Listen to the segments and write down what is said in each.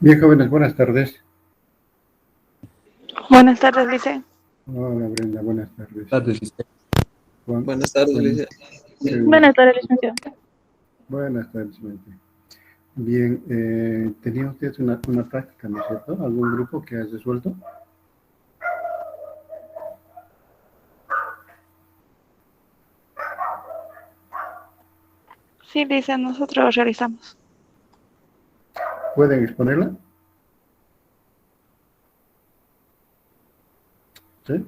Bien, jóvenes, buenas tardes. Buenas tardes, Lice. Hola, Brenda, buenas tardes. Juan, Buenas tardes, Luisa. Buenas tardes, licenciado. Buenas tardes, Mente. Bien, ¿tenía usted una práctica, no es cierto? ¿Algún grupo que has resuelto? Sí, Lice, nosotros realizamos. ¿Pueden exponerla? ¿Sí?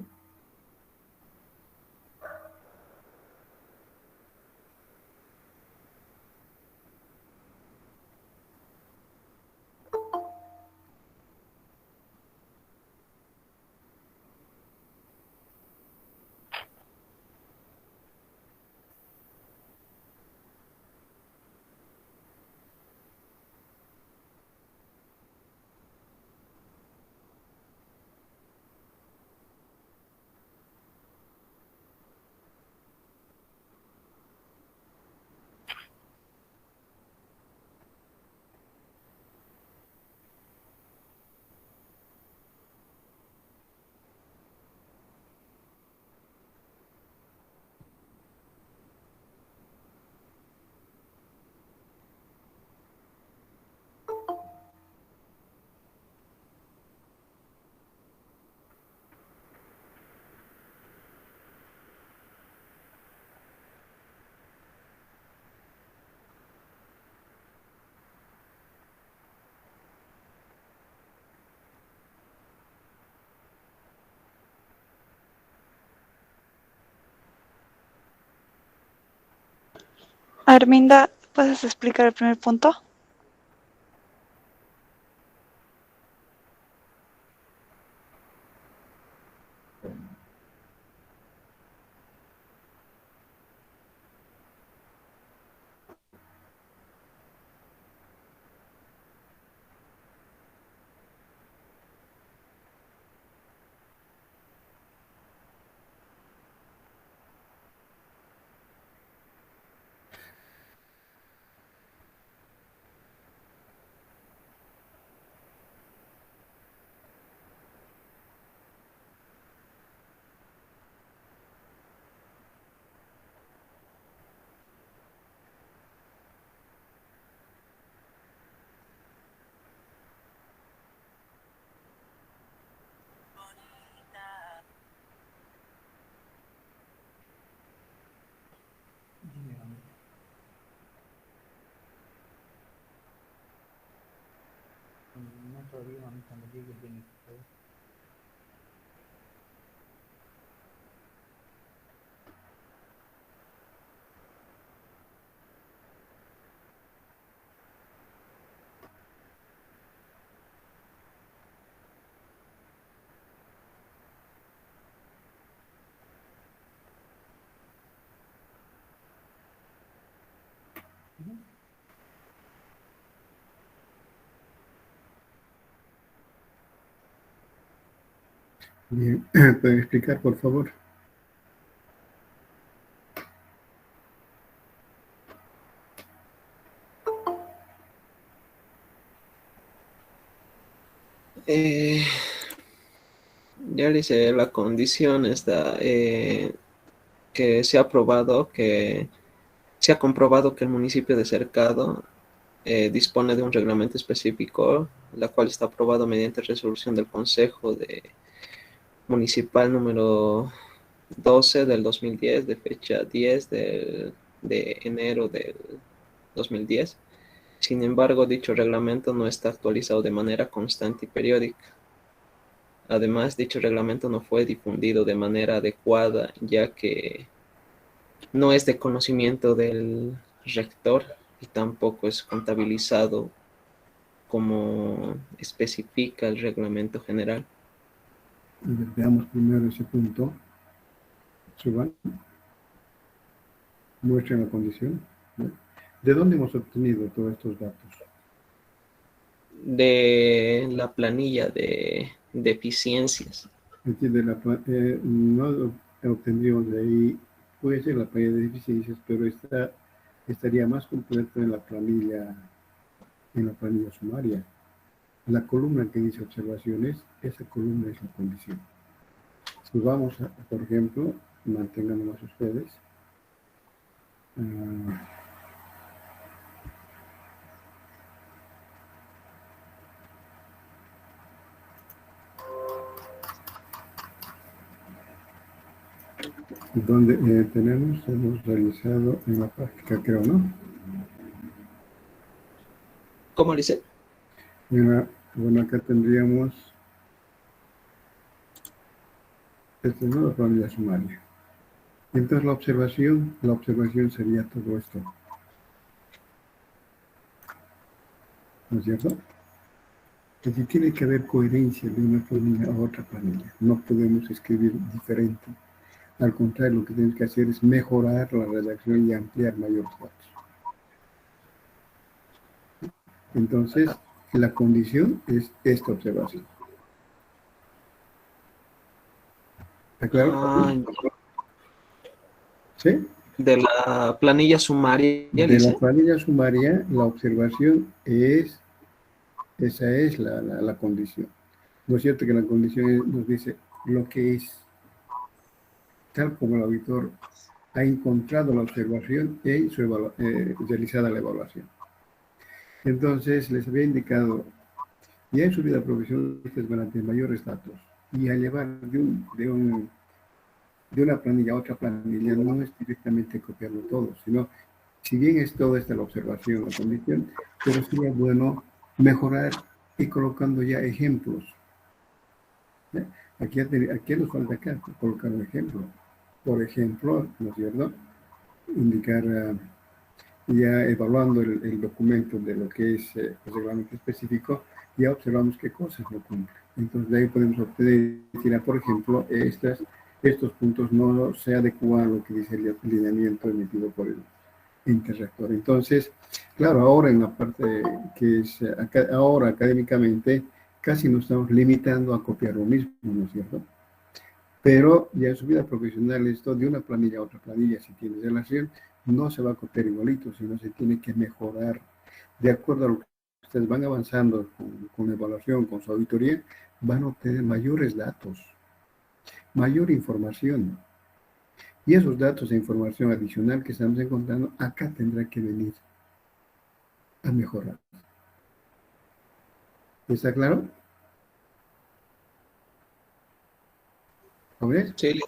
Arminda, ¿puedes explicar el primer punto? No todavía, cuando llegue el beneficiario. Bien, ¿pueden explicar, por favor? Ya le hice la condición esta, que se ha probado que se ha comprobado que el municipio de Cercado dispone de un reglamento específico, la cual está aprobado mediante resolución del Consejo Municipal número 12 del 2010, de fecha 10 de enero del 2010. Sin embargo, dicho reglamento no está actualizado de manera constante y periódica. Además, dicho reglamento no fue difundido de manera adecuada, ya que no es de conocimiento del rector y tampoco es contabilizado como especifica el reglamento general. Veamos primero ese punto. Suban. Muestren la condición. ¿De dónde hemos obtenido todos estos datos? De la planilla de deficiencias. No obtendríamos de ahí, puede ser la planilla de deficiencias, pero estaría más completo en la planilla sumaria. la columna que dice observaciones, esa columna es la condición. Si vamos a, por ejemplo, manténganlos ustedes. Donde hemos realizado en la práctica, creo, ¿no? ¿Cómo dice? Bueno, acá tendríamos esta es la planilla sumaria. Entonces la observación sería todo esto. ¿No es cierto? Porque tiene que haber coherencia de una planilla a otra planilla. No podemos escribir diferente. Al contrario, lo que tenemos que hacer es mejorar la redacción y ampliar mayores datos. Entonces, la condición es esta observación. ¿Está claro? ¿Sí? De la planilla sumaria. De la planilla sumaria, la observación es, esa es la condición. ¿No es cierto que la condición nos dice lo que es, tal como el auditor ha encontrado la observación y realizada la evaluación? Entonces, les había indicado, ya en su vida profesional ustedes van a tener mayores datos y a llevar de una planilla a otra planilla no es directamente copiarlo todo, sino, si bien es toda esta la observación, la condición, pero sería bueno mejorar y colocando ya ejemplos. ¿Eh? Aquí nos falta acá colocar un ejemplo. Por ejemplo, ¿no es cierto? Indicar, ya evaluando el documento de lo que es el reglamento específico, ya observamos qué cosas no cumple. Entonces, de ahí podemos obtener, por ejemplo, estos puntos no se adecuan a lo que dice el lineamiento emitido por el interrector. Entonces, claro, ahora en la parte que es, ahora académicamente, casi nos estamos limitando a copiar lo mismo, ¿no es cierto? Pero ya en su vida profesional, esto de una planilla a otra planilla, si tiene relación, no se va a copiar igualito, sino se tiene que mejorar. De acuerdo a lo que ustedes van avanzando con la evaluación, con su auditoría, van a obtener mayores datos, mayor información. Y esos datos e información adicional que estamos encontrando, acá tendrá que venir a mejorar. ¿Está claro? ¿Lo ves? Sí,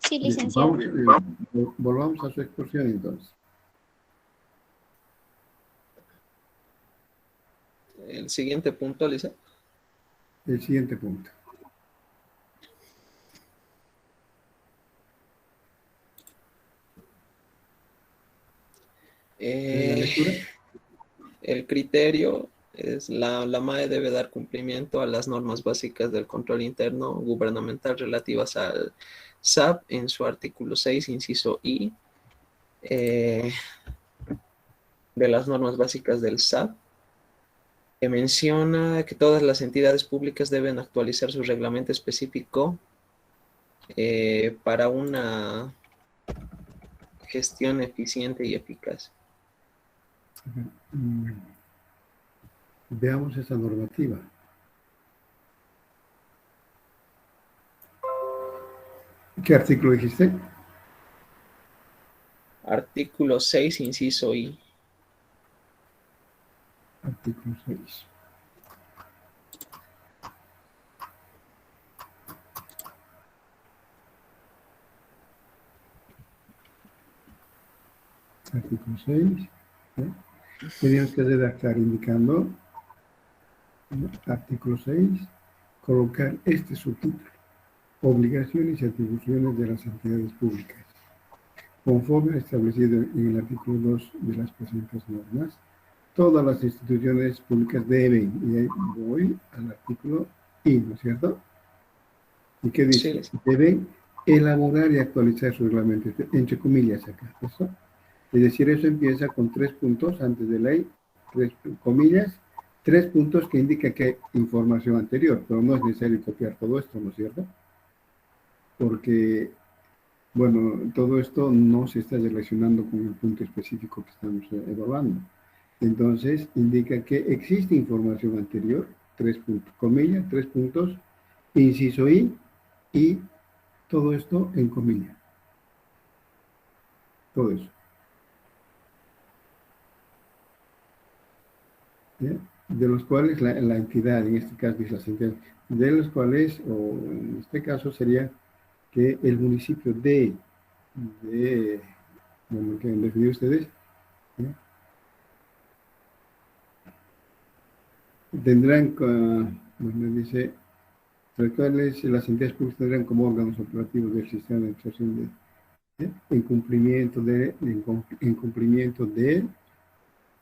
Sí, licenciado. Volvamos a su exposición entonces. el siguiente punto, Lisa. El siguiente punto. ¿La lectura? El criterio es la MAE debe dar cumplimiento a las normas básicas del control interno gubernamental relativas al SAP en su artículo 6, inciso I, de las normas básicas del SAP, que menciona que todas las entidades públicas deben actualizar su reglamento específico para una gestión eficiente y eficaz. Veamos esa normativa. ¿Qué artículo dijiste? Artículo 6, inciso I. Artículo 6. Artículo 6. Teníamos que redactar indicando, artículo 6, colocar este subtítulo: obligaciones y atribuciones de las entidades públicas. Conforme establecido en el artículo 2 de las presentes normas, todas las instituciones públicas deben, y ahí voy al artículo I, ¿no es cierto? ¿Y qué dice? Sí. Deben elaborar y actualizar su reglamento, entre comillas acá, ¿eso? Es decir, eso empieza con 3 puntos antes de ley, 3 comillas, 3 puntos que indica que hay información anterior, pero no es necesario copiar todo esto, ¿no es cierto? Porque, bueno, todo esto no se está relacionando con el punto específico que estamos evaluando. Entonces, indica que existe información anterior, 3 puntos, comilla, 3 puntos, inciso y todo esto en comilla. Todo eso. ¿Ya? De los cuales la entidad, en este caso es la sentencia, de los cuales, o en este caso sería que el municipio bueno, que han definido ustedes, ¿ya? Tendrán, bueno, dice, los cuales las entidades públicas tendrán como órganos operativos del sistema de administración en cumplimiento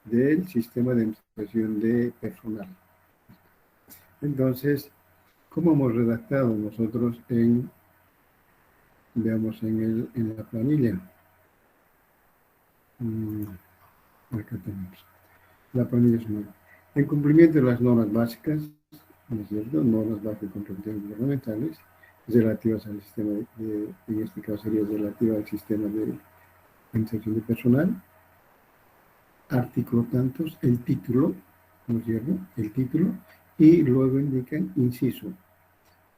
del sistema de administración de personal. Entonces, ¿cómo hemos redactado nosotros veamos, en la planilla? Acá tenemos. La planilla es nueva. En cumplimiento de las normas básicas, ¿no es cierto? Normas básicas de contribuciones gubernamentales relativas al sistema en este caso sería relativa al sistema de administración de personal. Artículo tantos, el título, ¿no es cierto? El título, y luego indican inciso.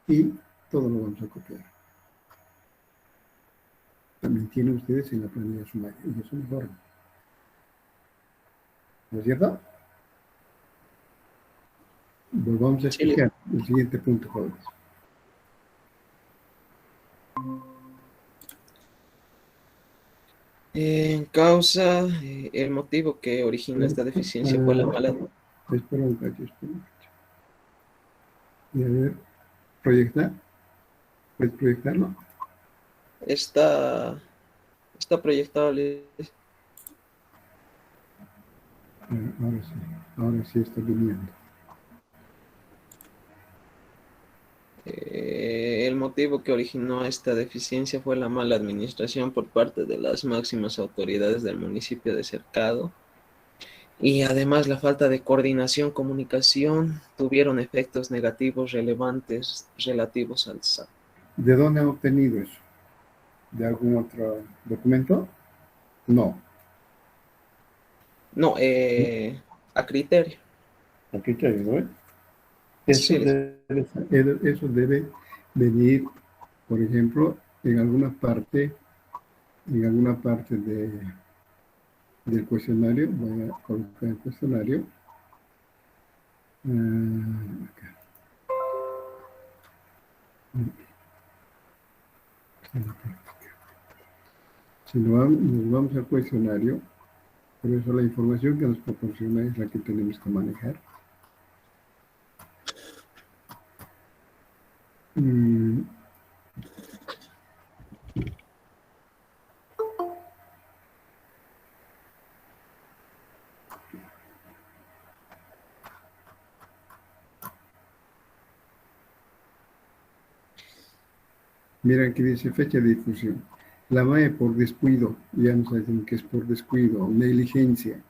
Y todo lo vamos a copiar. También tienen ustedes en la planilla sumaria, y eso mejor. ¿No es cierto? Volvamos a explicar el siguiente punto, jóvenes. En causa, el motivo que origina esta deficiencia fue la mala... Espera un cacho. Y a ver, proyectar. ¿Puedes proyectarlo? Está proyectado. Ahora sí está viniendo. El motivo que originó esta deficiencia fue la mala administración por parte de las máximas autoridades del municipio de Cercado, y además la falta de coordinación, comunicación, tuvieron efectos negativos relevantes relativos al SAT. ¿De dónde han obtenido eso? ¿De algún otro documento? No. No, a criterio. ¿A qué criterio, no? Sí, Eso debe venir, por ejemplo, en alguna parte del cuestionario. Voy a colocar el cuestionario. Acá. Si nos vamos al cuestionario, por eso la información que nos proporciona es la que tenemos que manejar. Mira aquí dice fecha de difusión. La MAE por descuido, ya nos dicen que es por descuido, negligencia.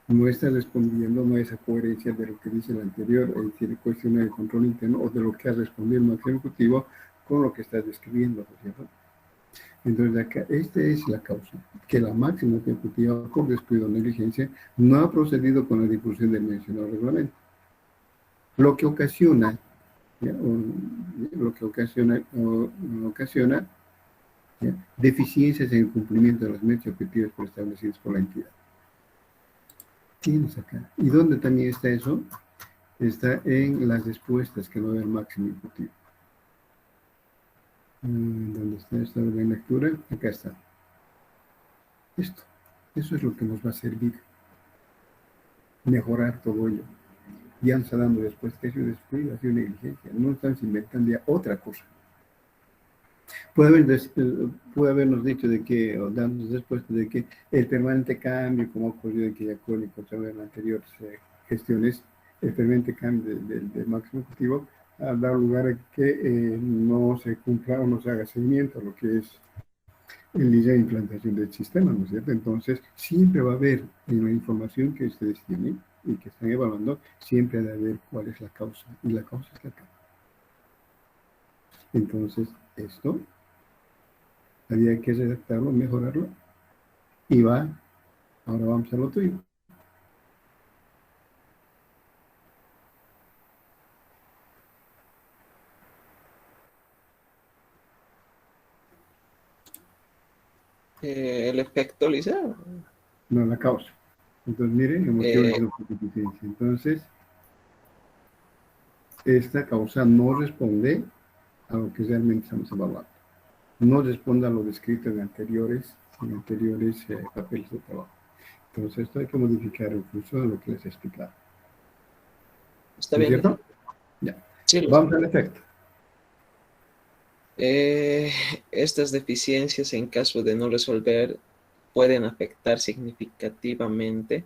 No está respondiendo, no a esa coherencia de lo que dice el anterior, es decir, el cuestionario de control interno, o de lo que ha respondido el máximo ejecutivo con lo que está describiendo, ¿no es cierto? Entonces acá, esta es la causa, que la máxima ejecutiva por descuido o negligencia no ha procedido con la difusión del mencionado reglamento. Lo que ocasiona, ¿ya? Ocasiona ¿ya? Deficiencias en el cumplimiento de las metas objetivas establecidas por la entidad. Tienes acá. ¿Y dónde también está eso? Está en las respuestas que no da el máximo ejecutivo. ¿Dónde está esta de lectura? Acá está. Esto. Eso es lo que nos va a servir. Mejorar todo ello. Ya nos está dando respuesta que ha sido descuido, ha sido negligencia. No estamos inventando ya otra cosa. Puede habernos dicho de que, o darnos respuesta de que el permanente cambio, como ocurrió en Quillacol y en las anteriores gestiones, el permanente cambio del máximo ejecutivo ha dado lugar a que no se cumpla o no se haga seguimiento a lo que es el día de implantación del sistema, ¿no es cierto? Entonces, siempre va a haber en la información que ustedes tienen y que están evaluando, siempre debe haber cuál es la causa, y la causa es la causa. Entonces, esto había que redactarlo, mejorarlo, y ahora vamos a lo tuyo. El efecto, Lisa. No, la causa. Entonces, miren, el motivo Eh, es la deficiencia. Entonces, esta causa no responde a lo que realmente estamos evaluando. No responde a lo descrito en anteriores papeles de trabajo. Entonces, esto hay que modificar en función de lo que les he explicado. ¿Está ¿No es bien, Lisa? cierto? Ya. Sí, Lisa. Vamos al efecto. Eh, Estas deficiencias, en caso de no resolver, pueden afectar significativamente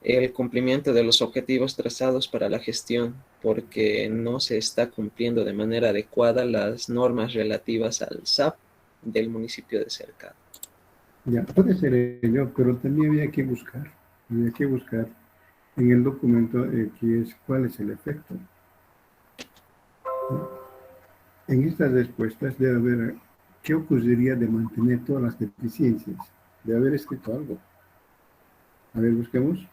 el cumplimiento de los objetivos trazados para la gestión, porque no se está cumpliendo de manera adecuada las normas relativas al SAP del municipio de Cercado. Ya, puede ser ello, pero también había que buscar en el documento cuál es el efecto. En estas respuestas debe haber qué ocurriría de mantener todas las deficiencias. Debe haber escrito algo. A ver, busquemos.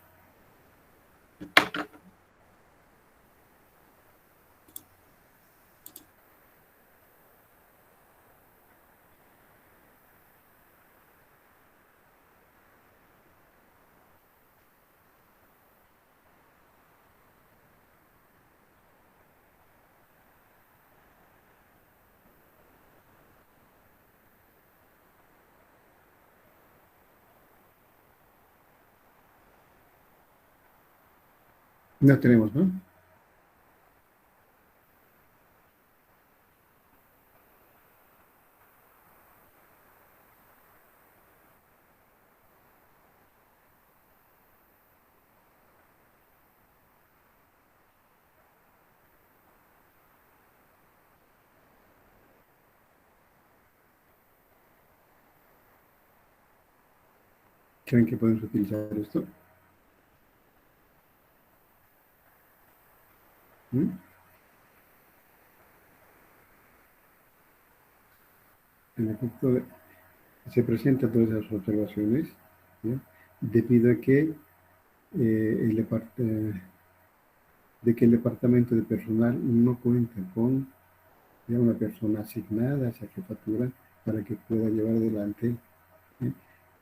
No tenemos, ¿no? ¿Creen que podemos utilizar esto? ¿Mm? En efecto, se presentan todas esas observaciones, ¿ya? Debido a que de que el departamento de personal no cuenta con ya una persona asignada a esa jefatura para que pueda llevar adelante ¿eh?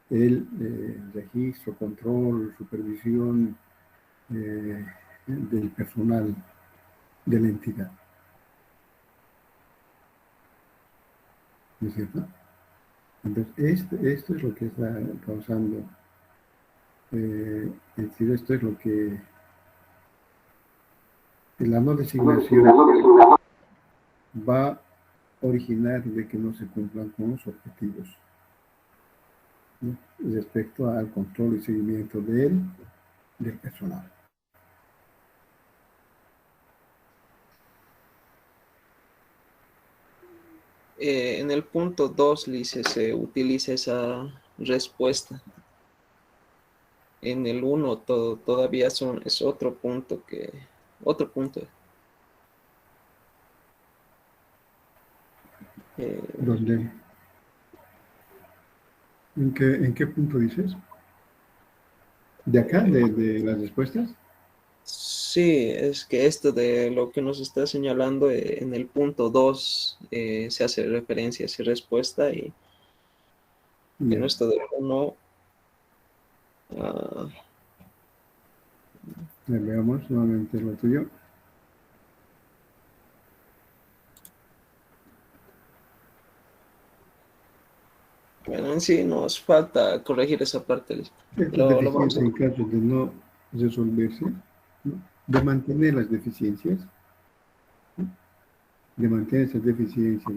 el registro, control, supervisión del personal de la entidad. ¿No es cierto? Entonces, esto es lo que está causando, es decir, esto es lo que la no designación va a originar de que no se cumplan con los objetivos, ¿no? Respecto al control y seguimiento del personal. En el punto 2, Lice, se utiliza esa respuesta. En el 1 todavía es otro punto otro punto. ¿Dónde? ¿En qué punto dices? ¿De acá, de las respuestas? Sí, es que esto de lo que nos está señalando en el punto 2 se hace referencia a esa respuesta y Ya. en esto de 1 Veamos nuevamente lo tuyo. bueno, en sí nos falta corregir esa parte. Esta Lo vamos deficiencia a... en caso de no resolverse, ¿no? De mantener las deficiencias, ¿no? De mantener esas deficiencias,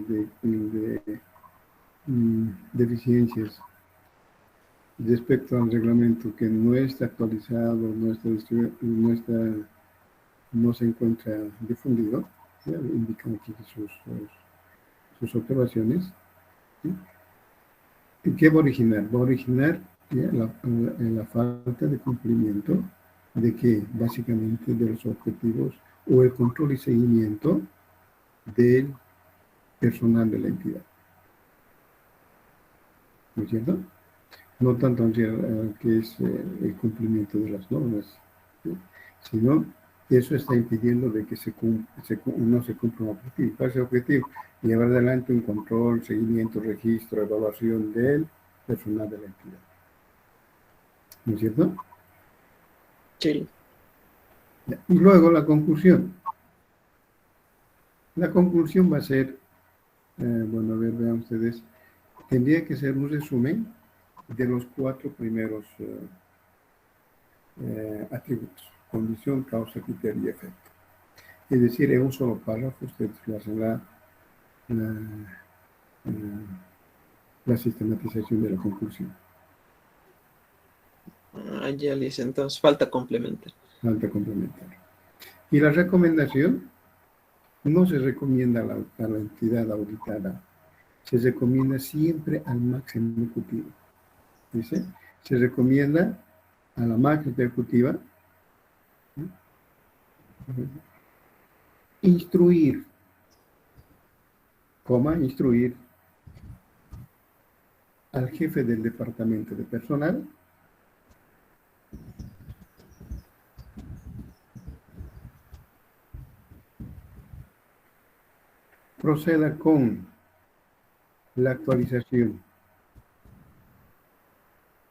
deficiencias respecto al reglamento que no está actualizado, no se encuentra difundido, ¿ya? Indican aquí sus observaciones. ¿Sí? ¿Y qué va a originar? Va a originar ¿ya? La falta de cumplimiento de que básicamente de los objetivos o el control y seguimiento del personal de la entidad. ¿No es cierto? No tanto que es el cumplimiento de las normas, ¿sí? Sino eso está impidiendo de que no se cumpla un objetivo. ¿Cuál es el objetivo? Llevar adelante un control, seguimiento, registro, evaluación del personal de la entidad. ¿No es cierto? Sí. Y luego la conclusión. La conclusión va a ser, bueno, a ver, vean ustedes, tendría que ser un resumen de los 4 primeros atributos: condición, causa, criterio y efecto. Es decir, en un solo párrafo ustedes lo hacen la sistematización de la conclusión. Ah, ya, Lice. Entonces falta complementar. Falta complementar. Y la recomendación no se recomienda a la entidad auditada, se recomienda siempre al máximo ejecutivo. ¿Dice? Se recomienda a la máxima ejecutiva, ¿no?, instruir, instruir al jefe del departamento de personal proceda con la actualización,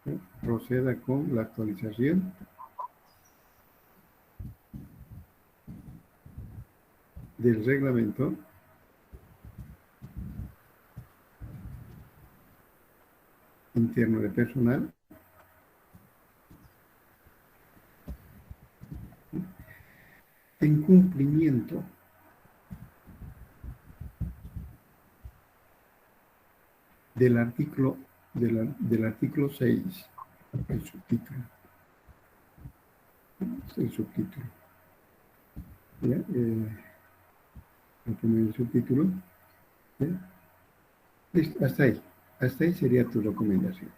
¿no?, proceda con la actualización del reglamento interno de personal en cumplimiento del artículo, del artículo 6, el subtítulo. El subtítulo. ¿Ya? El subtítulo. ¿Ya? Listo, hasta ahí sería tu recomendación.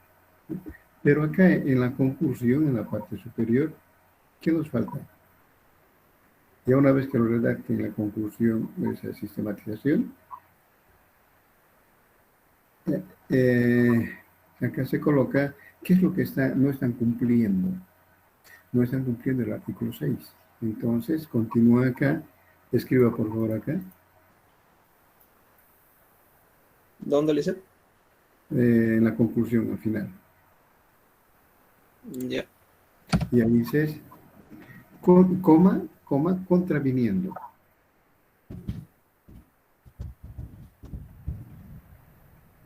Pero acá en la conclusión, en la parte superior, ¿qué nos falta? Ya una vez que lo redacte en la conclusión de esa sistematización, acá se coloca qué es lo que no están cumpliendo. No están cumpliendo el artículo 6. Entonces, continúa acá. Escriba, por favor, acá. ¿Dónde, Lice? En la conclusión, al final. Ya. Y ahí dices, contraviniendo.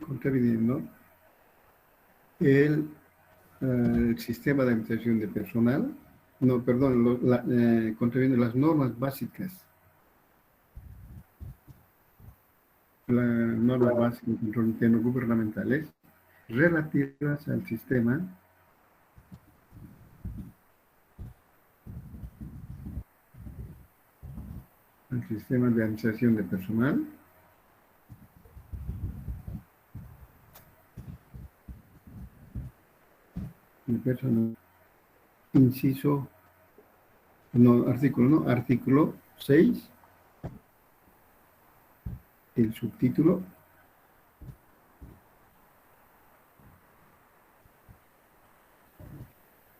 Contraviniendo el sistema de administración de personal, no, perdón, contraviniendo las normas básicas. Las normas básicas de control interno gubernamentales relativas al sistema de administración de personal inciso, artículo 6, el subtítulo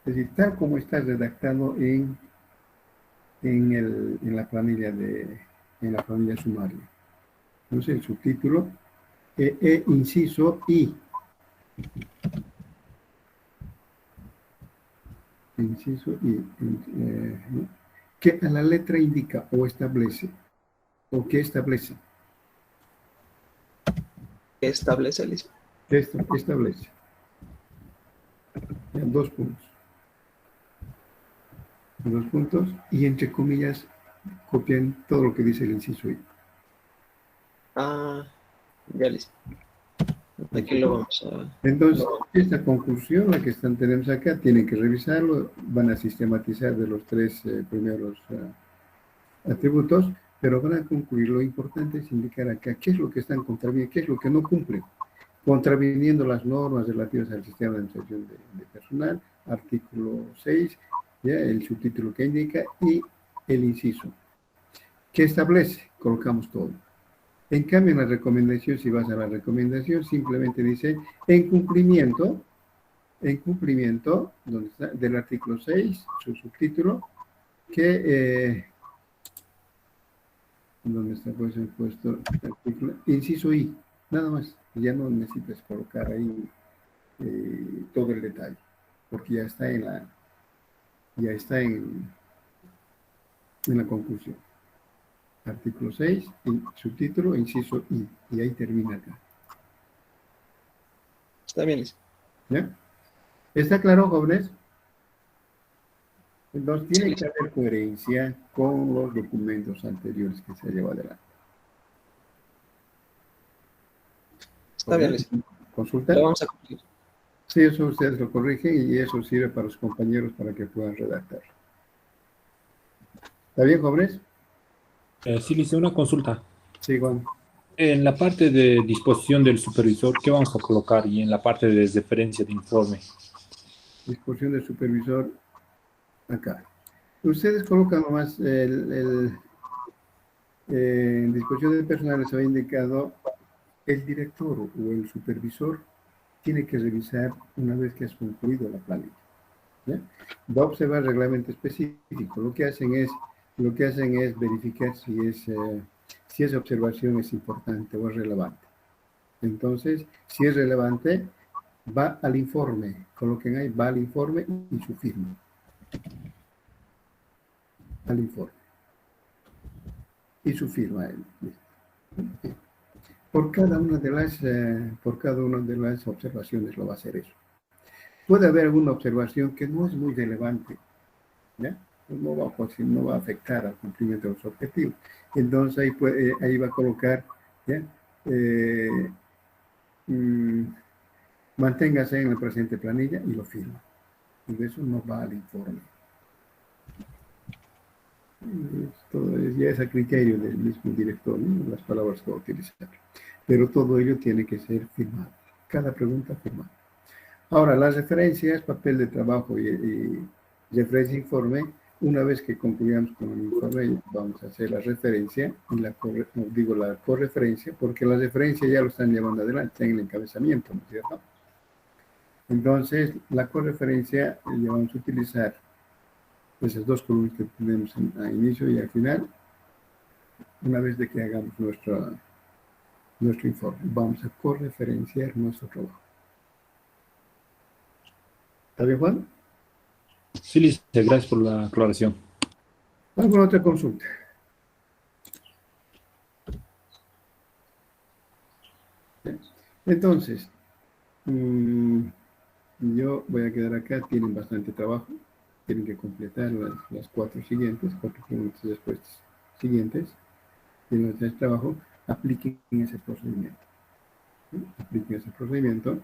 es decir, tal como está redactado en la planilla sumaria. Entonces, el subtítulo, inciso I. Inciso I. ¿No?, que a la letra indica o establece. ¿O qué establece? Establece, Lice. Establece. Ya, 2 puntos. 2 puntos. Y entre comillas, copian todo lo que dice el inciso I. Ah, ya, Lice. Aquí lo vamos a... Entonces, esta conclusión, la que tenemos acá, tienen que revisarlo, van a sistematizar de los 3 primeros atributos, pero van a concluir. Lo importante es indicar acá qué es lo que están contraviniendo, qué es lo que no cumplen, contraviniendo las normas relativas al sistema de administración de personal, artículo 6, ¿ya?, el subtítulo que indica, y el inciso. ¿Qué establece? Colocamos todo. En cambio, en la recomendación, si vas a la recomendación, simplemente dice, en cumplimiento, ¿dónde está?, del artículo 6, su subtítulo, que, ¿dónde está pues el puesto? Artículo, inciso I, nada más, ya no necesitas colocar ahí todo el detalle, porque ya está en la conclusión. Artículo 6, subtítulo, inciso I, y ahí termina acá. Está bien, licenciado. ¿Ya? ¿Está claro, jóvenes? Entonces, tiene Sí. que haber coherencia con los documentos anteriores que se lleva adelante. Está bien, licenciado. ¿Consulta? Lo vamos a cumplir. Sí, eso ustedes lo corrigen y eso sirve para los compañeros para que puedan redactar. ¿Está bien, jóvenes? Sí, le hice una consulta. Sí, Juan. En la parte de disposición del supervisor, ¿qué vamos a colocar? Y en la parte de referencia de informe. Disposición del supervisor acá. Ustedes colocan nomás en disposición de personal les había indicado el director o el supervisor tiene que revisar una vez que has concluido la planilla. ¿Ya? Va a observar el reglamento específico. Lo que hacen es verificar si esa observación es importante o es relevante. Entonces, si es relevante, va al informe. Coloquen ahí, va al informe y su firma. Al informe. Y su firma. Por cada una de las observaciones lo va a hacer eso. Puede haber alguna observación que no es muy relevante, ¿ya? No va a afectar al cumplimiento de los objetivos. Entonces ahí va a colocar, ¿ya? Manténgase en la presente planilla y lo firma. Y de eso no va al informe. Esto ya es a criterio del mismo director, ¿no? Las palabras que va a utilizar. Pero todo ello tiene que ser firmado. Cada pregunta firmada. Ahora, las referencias, papel de trabajo y referencia informe, una vez que concluyamos con el informe, vamos a hacer la referencia y la correferencia, porque la referencia ya lo están llevando adelante en el encabezamiento, ¿no es cierto? Entonces, la correferencia ya vamos a utilizar esas dos columnas que tenemos a inicio y al final, una vez de que hagamos nuestro informe. Vamos a correferenciar nuestro trabajo. ¿Está bien, Juan? Sí, lice, gracias por la aclaración. ¿Alguna otra consulta? Entonces, yo voy a quedar acá. Tienen bastante trabajo. Tienen que completar las cuatro preguntas después siguientes. Tienen bastante trabajo. Apliquen ese procedimiento. ¿Sí? Apliquen ese procedimiento.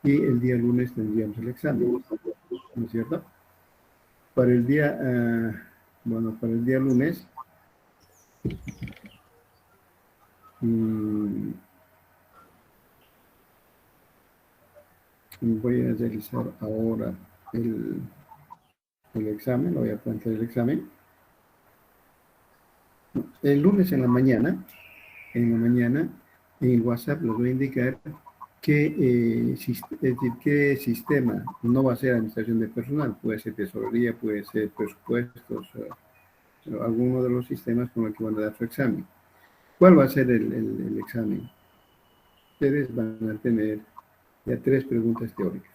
Y el día lunes tendríamos el examen. ¿No es cierto? Para el día, para el día lunes, voy a realizar ahora el examen, voy a plantear el examen. El lunes en la mañana, en el WhatsApp les voy a indicar qué sistema no va a ser administración de personal, puede ser tesorería, puede ser presupuestos, alguno de los sistemas con los que van a dar su examen. ¿Cuál va a ser el examen? Ustedes van a tener ya 3 preguntas teóricas.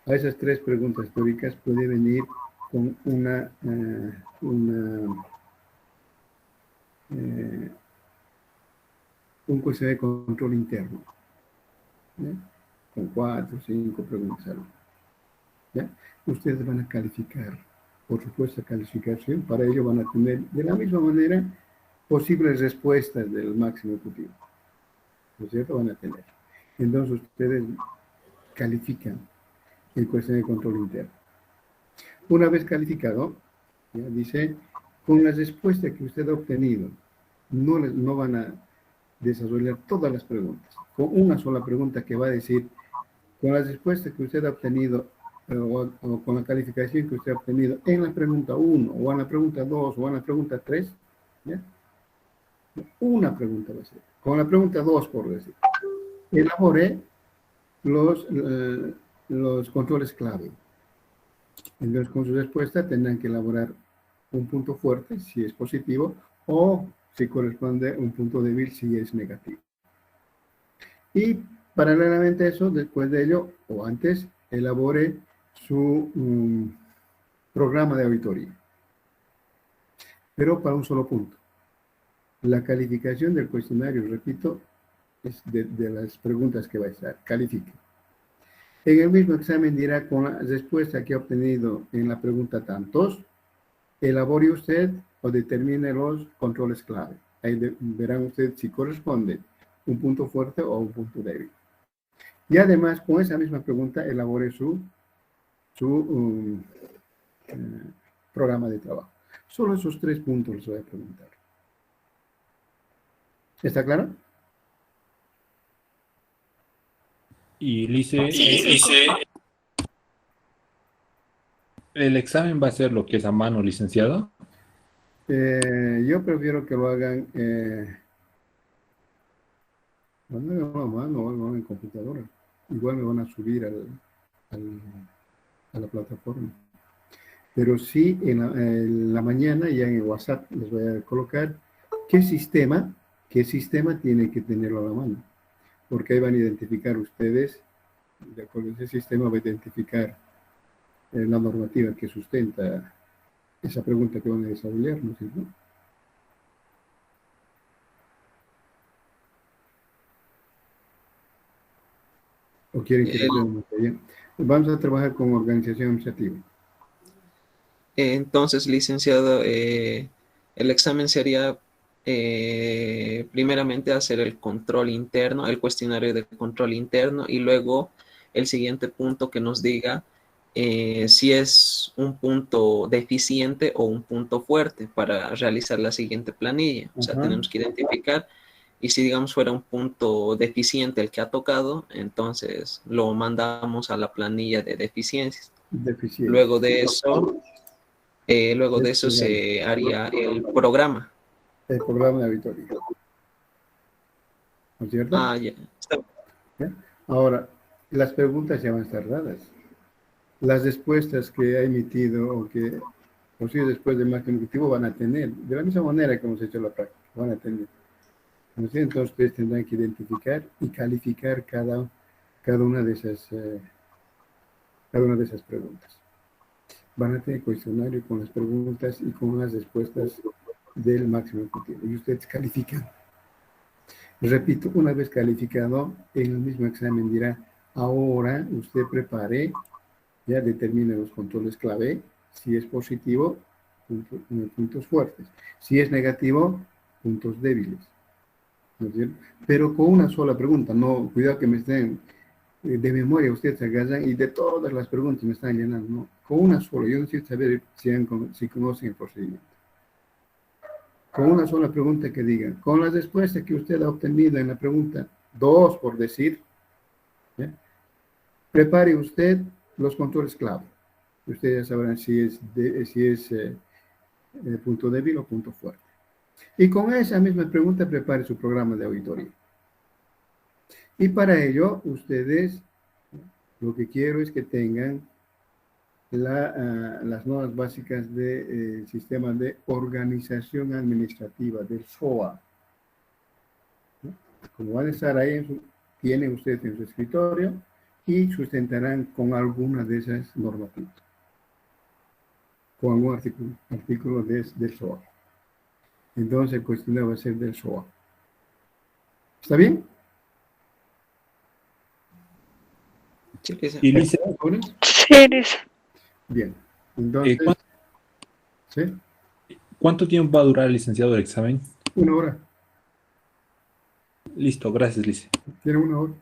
A esas 3 preguntas teóricas puede venir con un cuestionario de control interno, ¿ya? Con 4 o 5 preguntas. ¿Ya? Ustedes van a calificar, por supuesto, calificación. Para ello van a tener, de la misma manera, posibles respuestas del máximo ejecutivo. ¿No es cierto? Van a tener. Entonces, ustedes califican el cuestionario de control interno. Una vez calificado, ya dice, con las respuestas que usted ha obtenido, no van a desarrollar todas las preguntas. Con una sola pregunta que va a decir, con las respuestas que usted ha obtenido, o con la calificación que usted ha obtenido en la pregunta 1, o en la pregunta 2, o en la pregunta 3, ¿ya? Una pregunta va a ser. Con la pregunta 2, por decir, elabore los controles clave. Entonces, con su respuesta tendrán que elaborar un punto fuerte, si es positivo, o si corresponde un punto débil, si es negativo. Y Paralelamente a eso, después de ello, o antes, elabore su programa de auditoría. Pero para un solo punto. La calificación del cuestionario, repito, es de las preguntas que va a estar. Califique. En el mismo examen dirá con la respuesta que ha obtenido en la pregunta tantos, elabore usted o determine los controles clave. Ahí verán ustedes si corresponde un punto fuerte o un punto débil. Y además, con esa misma pregunta, elabore su programa de trabajo. Solo esos 3 puntos les voy a preguntar. ¿Está claro? Y Lice, ¿el examen va a ser lo que es a mano, licenciado? Yo prefiero que lo hagan a mano o algo en computadora. Igual me van a subir a la plataforma. Pero sí, en la mañana, ya en el WhatsApp, les voy a colocar qué sistema tiene que tenerlo a la mano. Porque ahí van a identificar ustedes, de acuerdo a ese sistema, va a identificar la normativa que sustenta esa pregunta que van a desarrollar, ¿no es cierto? ¿O quieren que lo vean? Vamos a trabajar con organización administrativa. Entonces, licenciado, el examen sería primeramente hacer el control interno, el cuestionario de control interno, y luego el siguiente punto que nos diga si es un punto deficiente o un punto fuerte para realizar la siguiente planilla. O sea, tenemos que identificar, y si digamos fuera un punto deficiente el que ha tocado, entonces lo mandamos a la planilla de deficiencias. Luego de eso se haría el programa. El programa de auditoría. ¿No es cierto? Ah, ya. ¿Ya? Ahora, las preguntas ya van a estar dadas. Las respuestas que ha emitido o si después del máximo objetivo van a tener, de la misma manera que hemos hecho la práctica, van a tener. ¿No es cierto? Entonces ustedes tendrán que identificar y calificar cada una de esas preguntas. Van a tener cuestionario con las preguntas y con las respuestas del máximo objetivo. Y ustedes califican. Repito, una vez calificado, en el mismo examen dirá, ahora usted prepare, ya determine los controles clave, si es positivo, puntos fuertes. Si es negativo, puntos débiles. ¿No es cierto? Pero con una sola pregunta, no, cuidado que me estén de memoria, ustedes se agarran y de todas las preguntas me están llenando, no, con una sola, yo necesito saber si conocen el procedimiento. Con una sola pregunta que digan, con la respuesta que usted ha obtenido en la pregunta 2, por decir, ¿ya? Prepare usted los controles clave. Ustedes ya sabrán si es punto débil o punto fuerte. Y con esa misma pregunta prepare su programa de auditoría. Y para ello, ustedes, lo que quiero es que tengan las normas básicas del sistema de organización administrativa, del SOA. ¿No? Como van a estar ahí, tienen ustedes en su escritorio y sustentarán con alguna de esas normativas, con algún artículo del SOA. Entonces el cuestionario va a ser del SOA. ¿Está bien? Y Lice, Sí, dice. Bien. Entonces, ¿sí? ¿Cuánto tiempo va a durar el licenciado el examen? 1 hora. Listo, gracias, Lice. Tiene 1 hora.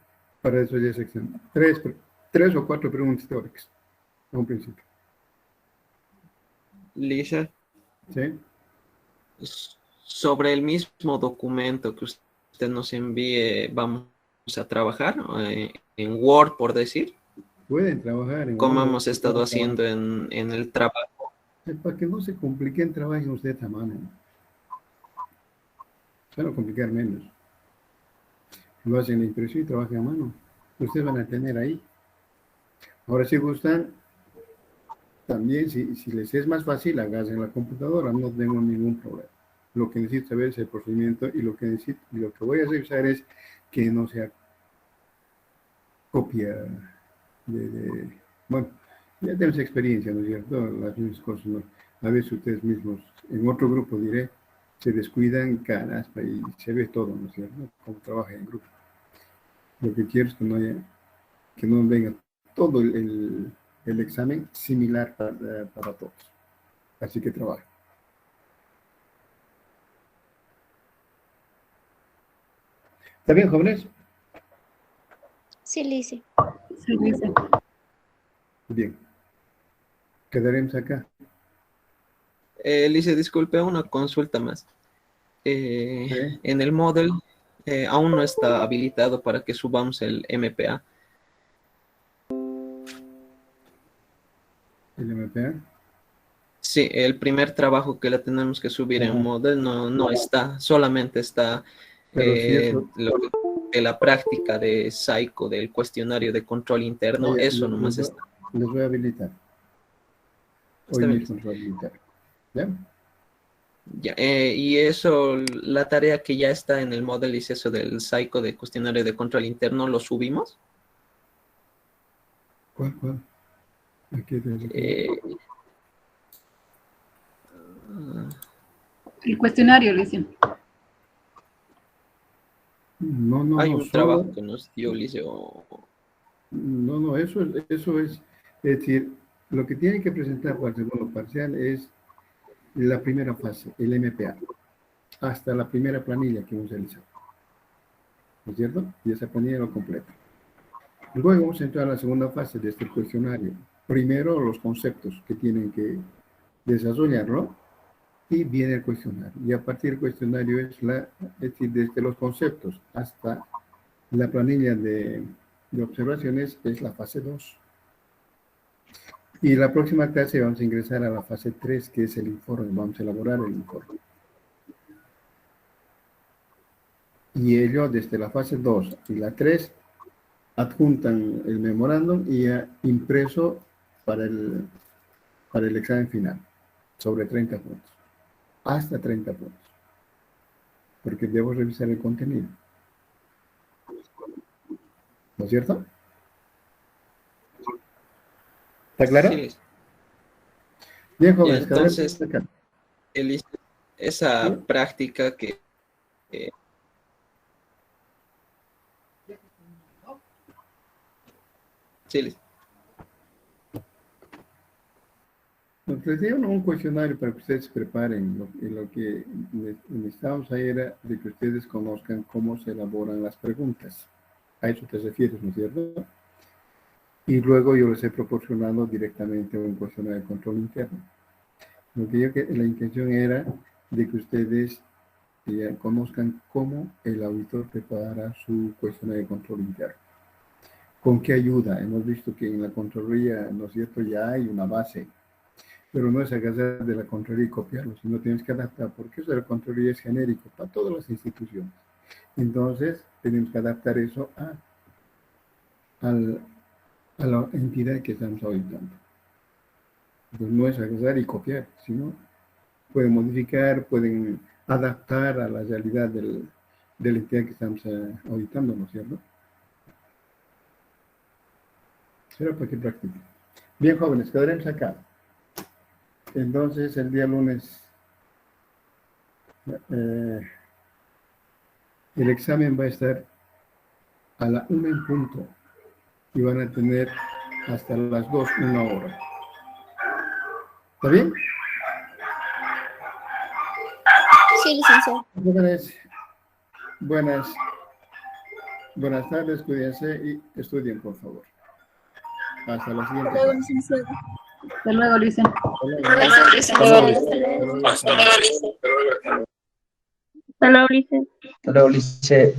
Para eso ya es examen. 3 o 4 preguntas teóricas a un principio. Lisa, ¿Sí? sobre el mismo documento que usted nos envíe, vamos a trabajar en Word, por decir, Pueden trabajar en como Word, hemos estado haciendo en el trabajo. Para que no se compliquen, trabajen ustedes a mano. Se van a complicar menos. Lo hacen en la impresión y trabajan a mano. Ustedes van a tener ahí. Ahora, si gustan, también, si les es más fácil, háganse en la computadora, no tengo ningún problema. Lo que necesito saber es el procedimiento y lo que voy a revisar es que no sea copia bueno, ya tenemos experiencia, ¿no es cierto? Las mismas cosas, ¿no? A veces ustedes mismos, en otro grupo diré, se descuidan, caraspa, y se ve todo, ¿no es cierto? Cómo trabaja en grupo. Lo que quiero es que no venga todo el examen similar para todos. Así que trabaja. ¿Está bien, jóvenes? Sí, Lice. Sí, dice. Bien. Quedaremos acá. Lice, disculpe, una consulta más. Sí. En el model aún no está habilitado para que subamos el MPA. ¿El MPA? Sí, el primer trabajo que la tenemos que subir en model no está, solamente está Pero si eso... de la práctica de Psycho, del cuestionario de control interno, eso nomás está. Les voy a habilitar. Hoy Está bien. mismo les voy a habilitar. ¿Ya? Ya, y eso, la tarea que ya está en el model es eso del Psycho de cuestionario de control interno, ¿lo subimos? ¿Cuál? Aquí El cuestionario, le dicen. Hay un trabajo que nos dio Liceo. No, eso es decir, lo que tienen que presentar para el segundo parcial es la primera fase, el MPA, hasta la primera planilla que hemos realizado. ¿No es cierto? Y esa planilla lo completa. Luego vamos a entrar a la segunda fase de este cuestionario. Primero los conceptos que tienen que desarrollarlo y viene el cuestionario. Y a partir del cuestionario es decir, desde los conceptos hasta la planilla de observaciones es la fase 2. Y la próxima clase vamos a ingresar a la fase 3, que es el informe. Vamos a elaborar el informe. Y ello desde la fase 2 y la 3 adjuntan el memorándum y impreso para el examen final, sobre 30 puntos, hasta 30 puntos, porque debo revisar el contenido. ¿No es cierto? ¿Está claro? Sí. Bien, jóvenes. Entonces, esa ¿sí? práctica que... sí, listo. Les dieron un cuestionario para que ustedes se preparen. Lo que necesitábamos ahí era de que ustedes conozcan cómo se elaboran las preguntas. A eso te refieres, ¿no es cierto? Y luego yo les he proporcionado directamente un cuestionario de control interno. La intención era de que ustedes ya conozcan cómo el auditor prepara su cuestionario de control interno. ¿Con qué ayuda? Hemos visto que en la Contraloría, ¿no es cierto?, ya hay una base, pero no es agarrar de la Contraloría y copiarlo, sino tienes que adaptar, porque eso de la Contraloría es genérico para todas las instituciones. Entonces, tenemos que adaptar eso a la entidad que estamos auditando. Entonces, no es agarrar y copiar, sino pueden modificar, pueden adaptar a la realidad de la entidad que estamos auditando, ¿no es cierto? Será para que practiquen. Bien, jóvenes, quedaremos acá. Entonces, el día lunes, el examen va a estar a la 1 en punto y van a tener hasta las 2, 1 hora. ¿Está bien? Sí, licenciado. Jóvenes, buenas tardes, cuídense y estudien, por favor. Hasta la siguiente. Hasta luego, licenciado. Hasta luego, le dicen. Gracias, licenciado. Hasta luego, Lice. Hasta luego, Lice.